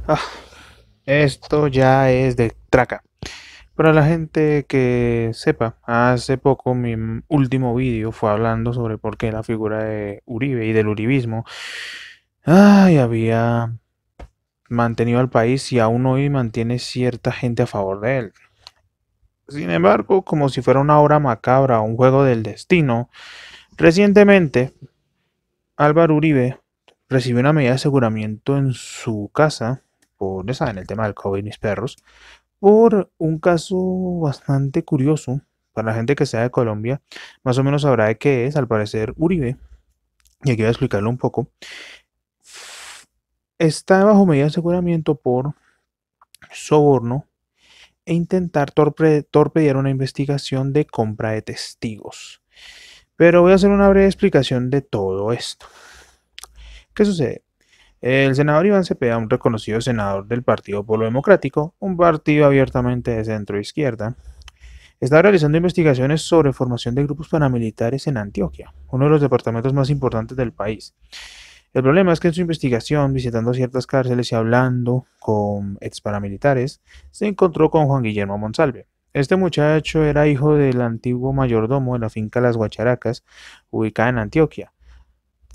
Ah, esto ya es de traca. Para la gente que sepa, hace poco último vídeo fue hablando sobre por qué la figura de Uribe y del uribismo había mantenido al país y aún hoy mantiene cierta gente a favor de él. Sin embargo, como si fuera una obra macabra o un juego del destino, recientemente Álvaro Uribe recibió una medida de aseguramiento en su casa por, ya saben, el tema del COVID y mis perros, por un caso bastante curioso para la gente que sea de Colombia, más o menos sabrá de qué es, al parecer Uribe, y aquí voy a explicarlo un poco, está bajo medida de aseguramiento por soborno e intentar torpedear una investigación de compra de testigos. Pero voy a hacer una breve explicación de todo esto. ¿Qué sucede? El senador Iván Cepeda, un reconocido senador del Partido Polo Democrático, un partido abiertamente de centro izquierda, está realizando investigaciones sobre formación de grupos paramilitares en Antioquia, uno de los departamentos más importantes del país. El problema es que en su investigación, visitando ciertas cárceles y hablando con ex paramilitares, se encontró con Juan Guillermo Monsalve. Este muchacho era hijo del antiguo mayordomo de la finca Las Guacharacas, ubicada en Antioquia,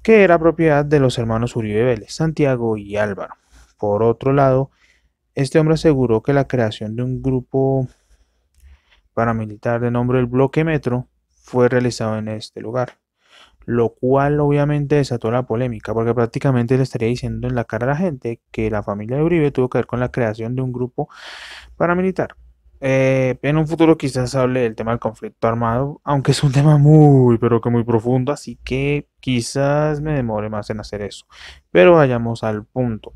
que era propiedad de los hermanos Uribe Vélez, Santiago y Álvaro. Por otro lado, este hombre aseguró que la creación de un grupo paramilitar de nombre el Bloque Metro fue realizado en este lugar, lo cual obviamente desató la polémica, porque prácticamente le estaría diciendo en la cara a la gente que la familia de Uribe tuvo que ver con la creación de un grupo paramilitar. En un futuro quizás hable del tema del conflicto armado, aunque es un tema muy, pero que muy profundo, así que quizás me demore más en hacer eso. Pero vayamos al punto.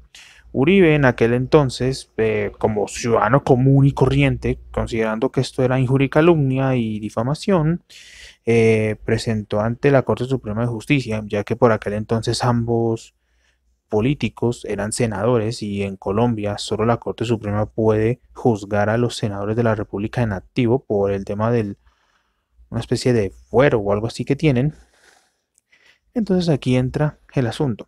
Uribe en aquel entonces, como ciudadano común y corriente, considerando que esto era injuria y calumnia y difamación, presentó ante la Corte Suprema de Justicia, ya que por aquel entonces ambos políticos eran senadores y en Colombia solo la Corte Suprema puede juzgar a los senadores de la República en activo por el tema de una especie de fuero o algo así que tienen. Entonces aquí entra el asunto.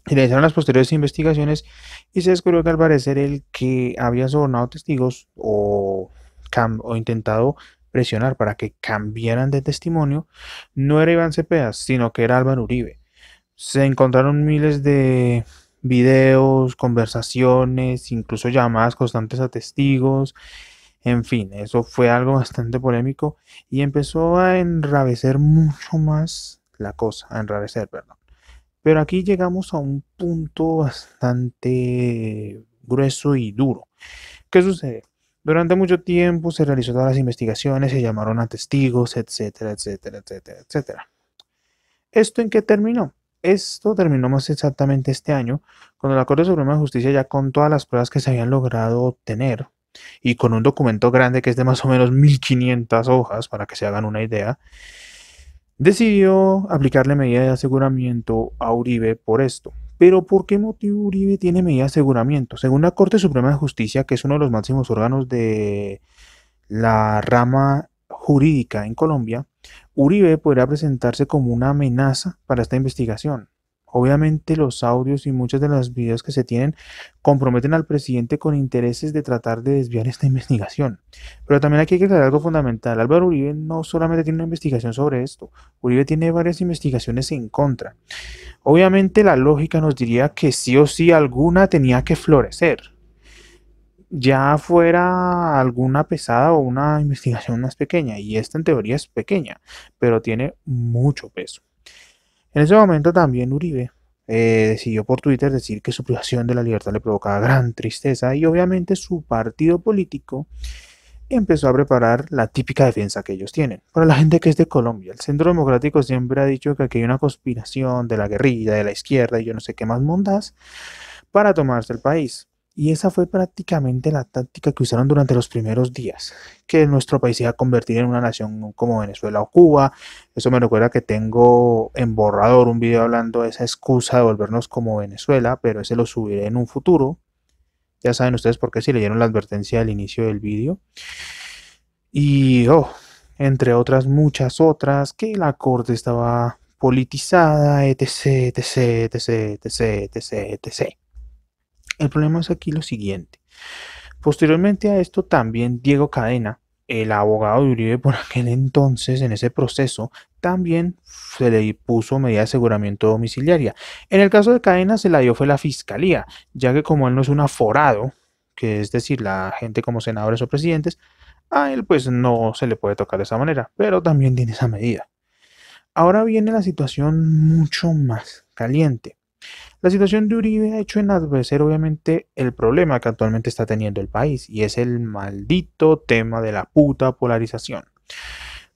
Realizaron las posteriores investigaciones y se descubrió que al parecer el que había sobornado testigos o intentado presionar para que cambiaran de testimonio no era Iván Cepeda, sino que era Álvaro Uribe. Se encontraron miles de videos, conversaciones, incluso llamadas constantes a testigos. En fin, eso fue algo bastante polémico y empezó a enrarecer mucho más la cosa, a enrarecer, perdón. Pero aquí llegamos a un punto bastante grueso y duro. ¿Qué sucede? Durante mucho tiempo se realizó todas las investigaciones, se llamaron a testigos, etcétera, etcétera, etcétera, etcétera. ¿Esto en qué terminó? Esto terminó más exactamente este año, cuando la Corte Suprema de Justicia, ya con todas las pruebas que se habían logrado obtener y con un documento grande que es de más o menos 1500 hojas, para que se hagan una idea, decidió aplicarle medida de aseguramiento a Uribe por esto. Pero ¿por qué motivo Uribe tiene medida de aseguramiento? Según la Corte Suprema de Justicia, que es uno de los máximos órganos de la rama jurídica en Colombia, Uribe podría presentarse como una amenaza para esta investigación. Obviamente los audios y muchos de los videos que se tienen comprometen al presidente con intereses de tratar de desviar esta investigación. Pero también aquí hay que aclarar algo fundamental. Álvaro Uribe no solamente tiene una investigación sobre esto, Uribe tiene varias investigaciones en contra. Obviamente la lógica nos diría que sí o sí alguna tenía que florecer, ya fuera alguna pesada o una investigación más pequeña, y esta en teoría es pequeña, pero tiene mucho peso. En ese momento también Uribe decidió por Twitter decir que su privación de la libertad le provocaba gran tristeza y obviamente su partido político empezó a preparar la típica defensa que ellos tienen. Para la gente que es de Colombia, el Centro Democrático siempre ha dicho que aquí hay una conspiración de la guerrilla, de la izquierda y yo no sé qué más mondas para tomarse el país. Y esa fue prácticamente la táctica que usaron durante los primeros días, que nuestro país se iba a convertir en una nación como Venezuela o Cuba. Eso me recuerda que tengo en borrador un video hablando de esa excusa de volvernos como Venezuela, pero ese lo subiré en un futuro. Ya saben ustedes por qué si leyeron la advertencia al inicio del video. Y, entre otras muchas otras, que la corte estaba politizada, etc, etc, etc, etc, etc, etc. El problema es aquí lo siguiente. Posteriormente a esto, también Diego Cadena, el abogado de Uribe por aquel entonces, en ese proceso, también se le puso medida de aseguramiento domiciliaria. En el caso de Cadena se la dio fue la fiscalía, ya que como él no es un aforado, que es decir, la gente como senadores o presidentes, a él pues no se le puede tocar de esa manera, pero también tiene esa medida. Ahora viene la situación mucho más caliente. La situación de Uribe ha hecho enardecer obviamente el problema que actualmente está teniendo el país y es el maldito tema de la puta polarización.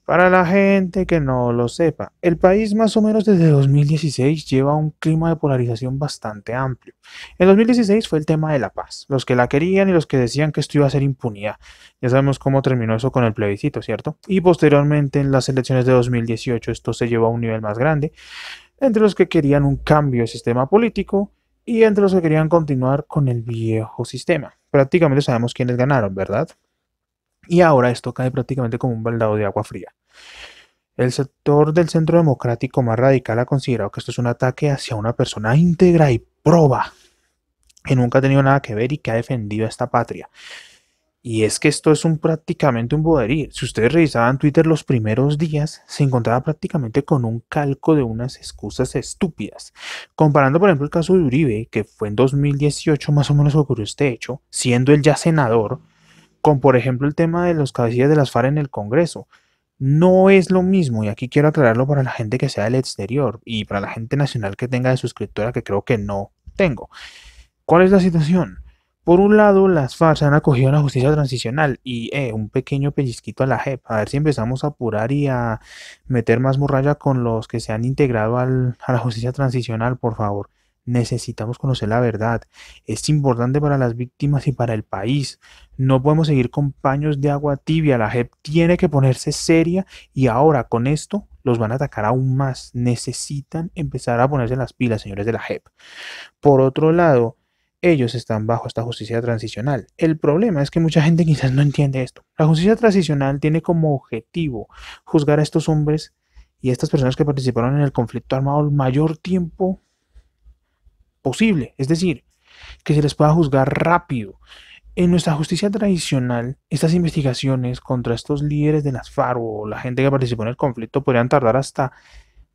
Para la gente que no lo sepa, el país más o menos desde 2016 lleva un clima de polarización bastante amplio. En 2016 fue el tema de la paz, los que la querían y los que decían que esto iba a ser impunidad. Ya sabemos cómo terminó eso con el plebiscito, ¿cierto? Y posteriormente en las elecciones de 2018 esto se llevó a un nivel más grande, entre los que querían un cambio de sistema político y entre los que querían continuar con el viejo sistema. Prácticamente sabemos quiénes ganaron, ¿verdad? Y ahora esto cae prácticamente como un baldado de agua fría. El sector del centro democrático más radical ha considerado que esto es un ataque hacia una persona íntegra y proba, que nunca ha tenido nada que ver y que ha defendido a esta patria. Y es que esto es prácticamente un boderí. Si ustedes revisaban Twitter los primeros días, se encontraba prácticamente con un calco de unas excusas estúpidas. Comparando, por ejemplo, el caso de Uribe, que fue en 2018 más o menos ocurrió este hecho, siendo él ya senador, con, por ejemplo, el tema de los cabecillas de las FARC en el Congreso. No es lo mismo, y aquí quiero aclararlo para la gente que sea del exterior y para la gente nacional que tenga de suscriptora, que creo que no tengo. ¿Cuál es la situación? Por un lado, las FARC se han acogido a la justicia transicional y un pequeño pellizquito a la JEP, a ver si empezamos a apurar y a meter más morralla con los que se han integrado a la justicia transicional, por favor. Necesitamos conocer la verdad. Es importante para las víctimas y para el país. No podemos seguir con paños de agua tibia. La JEP tiene que ponerse seria y ahora con esto los van a atacar aún más. Necesitan empezar a ponerse las pilas, señores de la JEP. Por otro lado, ellos están bajo esta justicia transicional. El problema es que mucha gente quizás no entiende esto. La justicia transicional tiene como objetivo juzgar a estos hombres y a estas personas que participaron en el conflicto armado el mayor tiempo posible. Es decir, que se les pueda juzgar rápido. En nuestra justicia tradicional, estas investigaciones contra estos líderes de las FARC o la gente que participó en el conflicto podrían tardar hasta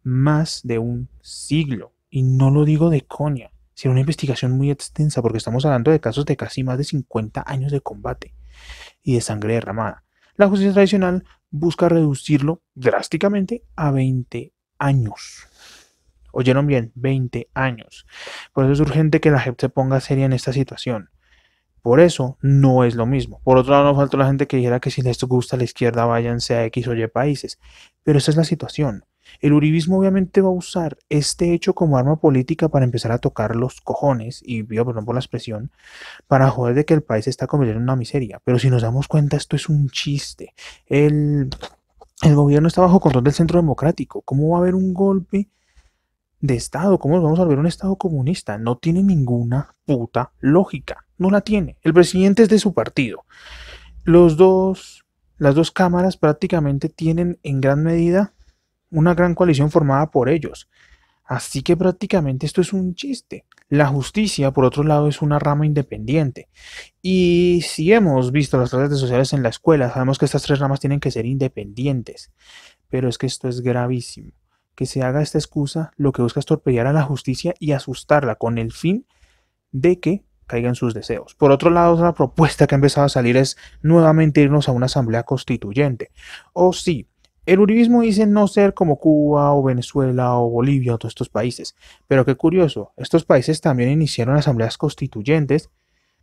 más de un siglo. Y no lo digo de coña. Será una investigación muy extensa porque estamos hablando de casos de casi más de 50 años de combate y de sangre derramada. La justicia tradicional busca reducirlo drásticamente a 20 años. Oyeron bien, 20 años. Por eso es urgente que la JEP se ponga seria en esta situación. Por eso no es lo mismo. Por otro lado, no faltó la gente que dijera que si les gusta la izquierda, váyanse a X o Y países. Pero esa es la situación. El uribismo obviamente va a usar este hecho como arma política para empezar a tocar los cojones, y pido perdón por la expresión, para joder de que el país se está convirtiendo en una miseria. Pero si nos damos cuenta, esto es un chiste. El gobierno está bajo control del centro democrático. ¿Cómo va a haber un golpe de Estado? ¿Cómo nos vamos a volver un Estado comunista? No tiene ninguna puta lógica. No la tiene. El presidente es de su partido. Las dos cámaras prácticamente tienen en gran medida una gran coalición formada por ellos. Así que prácticamente esto es un chiste. La justicia, por otro lado, es una rama independiente. Y si hemos visto las redes sociales en la escuela, sabemos que estas tres ramas tienen que ser independientes. Pero es que esto es gravísimo. Que se haga esta excusa lo que busca es torpedear a la justicia y asustarla con el fin de que caigan sus deseos. Por otro lado, otra propuesta que ha empezado a salir es nuevamente irnos a una asamblea constituyente. O sí, el uribismo dice no ser como Cuba o Venezuela o Bolivia o todos estos países. Pero qué curioso, estos países también iniciaron asambleas constituyentes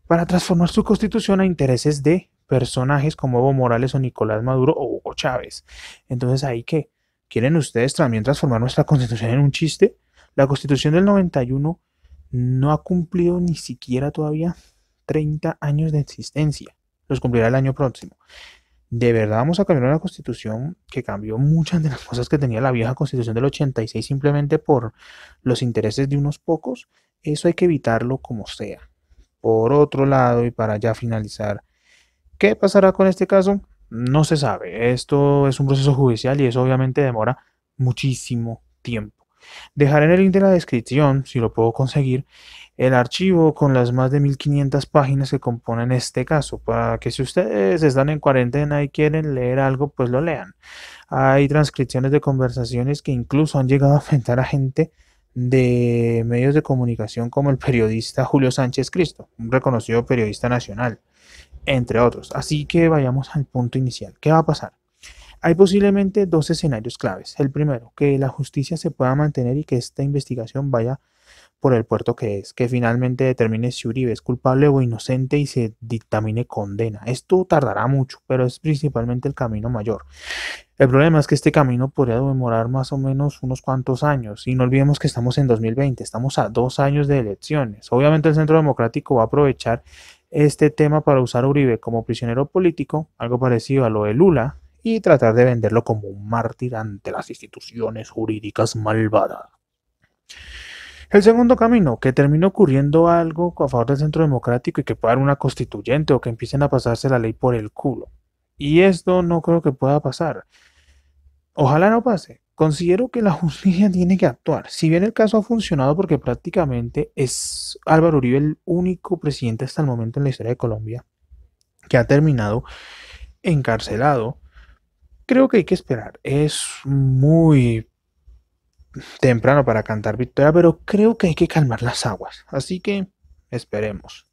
para transformar su constitución a intereses de personajes como Evo Morales o Nicolás Maduro o Hugo Chávez. Entonces, ¿ahí qué? ¿Quieren ustedes también transformar nuestra constitución en un chiste? La constitución del 91 no ha cumplido ni siquiera todavía 30 años de existencia. Los cumplirá el año próximo. ¿De verdad vamos a cambiar una constitución que cambió muchas de las cosas que tenía la vieja constitución del 86 simplemente por los intereses de unos pocos? Eso hay que evitarlo como sea. Por otro lado, y para ya finalizar, ¿qué pasará con este caso? No se sabe. Esto es un proceso judicial y eso obviamente demora muchísimo tiempo. Dejaré en el link de la descripción, si lo puedo conseguir, el archivo con las más de 1500 páginas que componen este caso, para que si ustedes están en cuarentena y quieren leer algo, pues lo lean. Hay transcripciones de conversaciones que incluso han llegado a afectar a gente de medios de comunicación como el periodista Julio Sánchez Cristo, un reconocido periodista nacional, entre otros. Así que vayamos al punto inicial. ¿Qué va a pasar? Hay posiblemente dos escenarios claves. El primero, que la justicia se pueda mantener y que esta investigación vaya por el puerto que es, que finalmente determine si Uribe es culpable o inocente y se dictamine condena. Esto tardará mucho, pero es principalmente el camino mayor. El problema es que este camino podría demorar más o menos unos cuantos años, y no olvidemos que estamos en 2020, estamos a 2 años de elecciones. Obviamente el Centro Democrático va a aprovechar este tema para usar a Uribe como prisionero político, algo parecido a lo de Lula, y tratar de venderlo como un mártir ante las instituciones jurídicas malvadas. El segundo camino, que termine ocurriendo algo a favor del Centro Democrático y que pueda haber una constituyente o que empiecen a pasarse la ley por el culo. Y esto no creo que pueda pasar. Ojalá no pase. Considero que la justicia tiene que actuar. Si bien el caso ha funcionado porque prácticamente es Álvaro Uribe el único presidente hasta el momento en la historia de Colombia que ha terminado encarcelado, creo que hay que esperar. Es muy temprano para cantar victoria, pero creo que hay que calmar las aguas. Así que esperemos.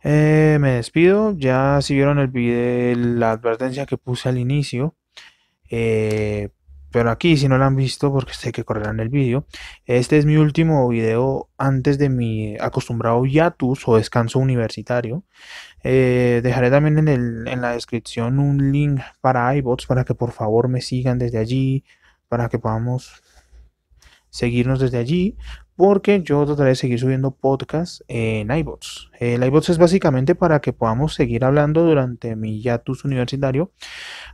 Me despido. Ya si vieron el video, la advertencia que puse al inicio. Pero aquí, si no lo han visto, porque sé que correrán el vídeo, este es mi último video antes de mi acostumbrado hiatus o descanso universitario. Dejaré también en la descripción un link para iBots para que por favor me sigan desde allí, para que podamos seguirnos desde allí, porque yo trataré de seguir subiendo podcasts en iBots. El iBots es básicamente para que podamos seguir hablando durante mi hiatus universitario.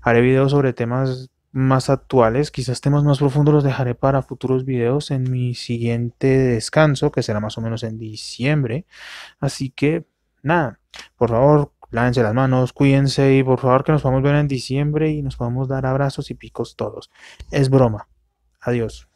Haré videos sobre temas más actuales, quizás temas más profundos los dejaré para futuros videos en mi siguiente descanso, que será más o menos en diciembre. Así que, nada, por favor, lávense las manos, cuídense y por favor que nos podamos ver en diciembre y nos podamos dar abrazos y picos todos. Es broma. Adiós.